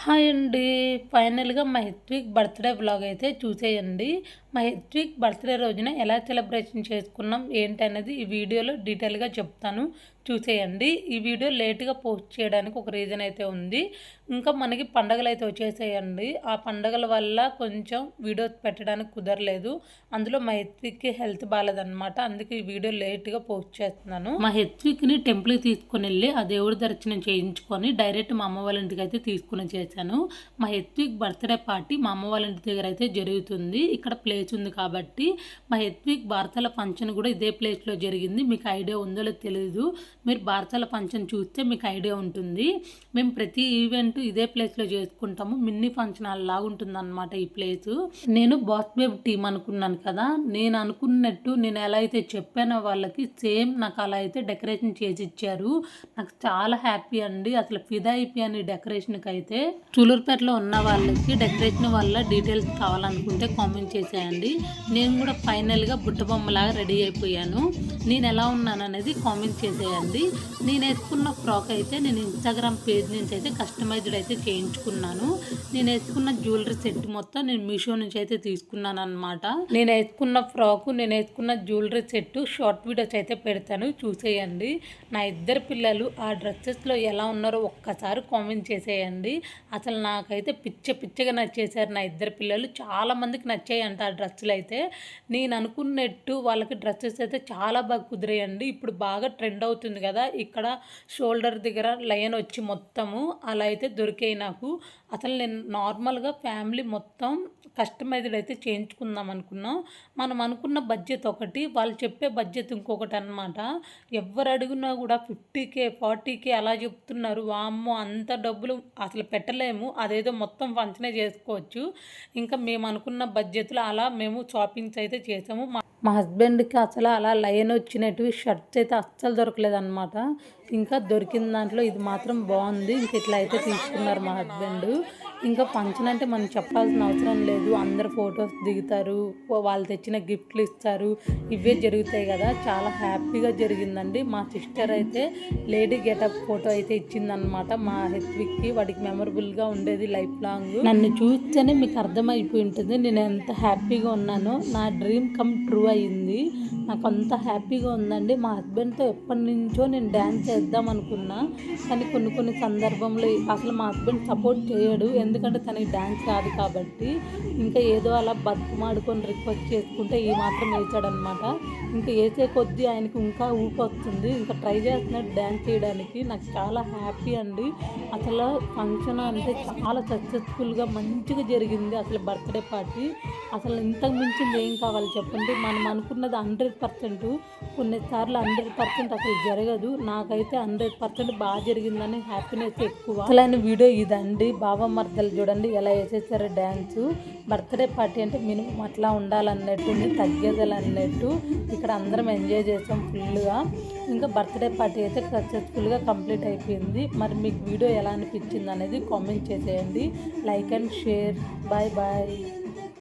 Hi అండి. ఫైనల్‌గా మా హెత్విక్ బర్త్‌డే వ్లాగ్ అయితే చూసేయండి. మా హెత్విక్ బర్త్‌డే రోజున ఎలా సెలబ్రేషన్ చేసుకున్నాం ఏంటనేది ఈ వీడియోలో డీటెయిల్‌గా చెప్తాను. చూసేయండి. ఈ వీడియో లేట్‌గా పోస్ట్ చేయడానికి ఒక రీజన్ అయితే ఉంది. ఇంకా మనకి పండగలైతే వచ్చేసాయండి. ఆ పండగల వల్ల కొంచెం వీడియోస్ పెట్టడానికి కుదరలేదు. అందులో మా హెత్విక్‌కి హెల్త్ బాలేదనమాట. అందుకే ఈ వీడియో లేట్‌గా పోస్ట్ చేస్తున్నాను. మా హెత్విక్‌ని టెంపుల్‌కి తీసుకొనెళ్ళి ఆ దేవుడి దర్శనం చేయించుకొని డైరెక్ట్ మా అమ్మ వాళ్ళ ఇంటికి అయితే తీసుకొని చేశాను. మా హెత్విక్ బర్త్‌డే పార్టీ మా అమ్మ వాళ్ళ ఇంటి దగ్గర అయితే జరుగుతుంది. ఇక్కడ ప్లేస్ ఉంది కాబట్టి మా హెత్విక్ బారసాల ఫంక్షన్ కూడా ఇదే ప్లేస్‌లో జరిగింది. మీకు ఐడియా ఉందో లేదో తెలీదు. మీరు బారసాల ఫంక్షన్ చూస్తే మీకు ఐడియా ఉంటుంది. మేము ప్రతి ఈవెంట్ ఇదే ప్లేస్‌లో చేసుకుంటాము. మినీ ఫంక్షన్ హాల్ లాగా ఉంటుందన్నమాట ఈ ప్లేసు. నేను బాస్ బేబ్ టీమ్ అనుకున్నాను కదా, నేను అనుకున్నట్టు నేను ఎలా అయితే చెప్పానో వాళ్ళకి సేమ్ నాకు అలా అయితే డెకరేషన్ చేసి ఇచ్చారు. నాకు చాలా హ్యాపీ అండి. అసలు ఫిదా అయిపోయాను ఈ డెకరేషన్కి అయితే. సూలూరుపేటలో ఉన్న వాళ్ళకి డెకరేషన్ వల్ల డీటెయిల్స్ కావాలనుకుంటే కామెంట్ చేసేయండి. నేను కూడా ఫైనల్గా బుట్టబొమ్మలాగా రెడీ అయిపోయాను. నేను ఎలా ఉన్నాను అనేది కామెంట్ చేసేయండి. నేను వేసుకున్న ఫ్రాక్ అయితే నేను ఇన్స్టాగ్రామ్ పేజ్ నుంచి అయితే కస్టమైజ్డ్ అయితే చేయించుకున్నాను. నేను వేసుకున్న జ్యువెలరీ సెట్ మొత్తం నేను మీషో నుంచి అయితే తీసుకున్నాను అనమాట. నేను వేసుకున్న ఫ్రాకు, నేను వేసుకున్న జ్యువెలరీ సెట్ షార్ట్ వీడియోస్ అయితే పెడతాను, చూసేయండి. నా ఇద్దరు పిల్లలు ఆ డ్రెస్సెస్లో ఎలా ఉన్నారో ఒక్కసారి కామెంట్ చేసేయండి. అసలు నాకైతే పిచ్చగా నచ్చేసారు నా ఇద్దరు పిల్లలు. చాలామందికి నచ్చాయంట ఆ డ్రెస్సులు అయితే. నేను అనుకున్నట్టు వాళ్ళకి డ్రెస్సెస్ అయితే చాలా బాగా కుదిరాయండి. ఇప్పుడు బాగా ట్రెండ్ అవుతుంది కదా, ఇక్కడ షోల్డర్ దగ్గర లైన్ వచ్చి మొత్తము అలా అయితే దొరికాయి నాకు. అసలు నేను నార్మల్గా ఫ్యామిలీ మొత్తం కస్టమైజ్డ్ అయితే చేయించుకుందాం అనుకున్నాం. మనం అనుకున్న బడ్జెట్ ఒకటి, వాళ్ళు చెప్పే బడ్జెట్ ఇంకొకటి అనమాట. ఎవరు అడిగినా కూడా 50K 40K అలా చెప్తున్నారు. వామ్మో, అంత డబ్బులు అసలు పెట్టలేము. అదేదో మొత్తం ఫంక్షనే చేసుకోవచ్చు. ఇంకా మేము అనుకున్న బడ్జెట్లో అలా మేము షాపింగ్స్ అయితే చేసాము. మా హస్బెండ్కి అసలు అలా లైన్ వచ్చినట్టు షర్ట్స్ అయితే అస్సలు దొరకలేదన్నమాట. ఇంకా దొరికిన దాంట్లో ఇది మాత్రం బాగుంది. ఇంక ఇట్లా అయితే తీసుకున్నారు మా హస్బెండ్. ఇంకా ఫంక్షన్ అంటే మనం చెప్పాల్సిన అవసరం లేదు. అందరు ఫొటోస్ దిగుతారు, వాళ్ళు తెచ్చిన గిఫ్ట్లు ఇస్తారు, ఇవే జరుగుతాయి కదా. చాలా హ్యాపీగా జరిగిందండి. మా సిస్టర్ అయితే లేడీ గెటప్ ఫోటో అయితే ఇచ్చిందనమాట మా హెత్విక్కి. వాడికి మెమరబుల్గా ఉండేది లైఫ్ లాంగ్. నన్ను చూస్తేనే మీకు అర్థమైపోయి ఉంటుంది నేను ఎంత హ్యాపీగా ఉన్నానో. నా డ్రీమ్ కమ్ ట్రూ అయింది. నాకు అంత హ్యాపీగా ఉందండి. మా హస్బెండ్తో ఎప్పటి నుంచో నేను డ్యాన్స్ చేద్దాం అనుకున్నా, కానీ కొన్ని సందర్భంలో అసలు మా హస్బెండ్ సపోర్ట్ చేయడు. ఎందుకంటే తనకి డ్యాన్స్ రాదు కాబట్టి. ఇంకా ఏదో అలా బతుకుమాడుకొని రిక్వెస్ట్ చేసుకుంటే ఈ మాత్రం వేసాడనమాట. ఇంకా వేసే కొద్దీ ఆయనకి ఇంకా ఊపు వస్తుంది. ఇంకా ట్రై చేస్తున్నాడు డ్యాన్స్ చేయడానికి. నాకు చాలా హ్యాపీ అండి. అసలు ఫంక్షన్ అంటే చాలా సక్సెస్ఫుల్గా మంచిగా జరిగింది. అసలు బర్త్డే పార్టీ అసలు ఇంతకు మించింది ఏం కావాలి చెప్పండి. మనం అనుకున్నది 100%, కొన్నిసార్లు 100% అసలు జరగదు. నాకైతే 100% బాగా జరిగిందని హ్యాపీనెస్ ఎక్కువ. అసలు వీడియో ఇదండి. బావ మర్దలు చూడండి ఎలా వేసేసారో డ్యాన్సు. బర్త్డే పార్టీ అంటే మినిమం అట్లా ఉండాలన్నట్టు, తగ్గేదలు అన్నట్టు. ఇక్కడ అందరం ఎంజాయ్ చేసాం ఫుల్గా. ఇంకా బర్త్డే పార్టీ అయితే సక్సెస్ఫుల్గా కంప్లీట్ అయిపోయింది. మరి మీకు వీడియో ఎలా అనిపించింది అనేది కామెంట్ చేసేయండి. Like and share. Bye bye.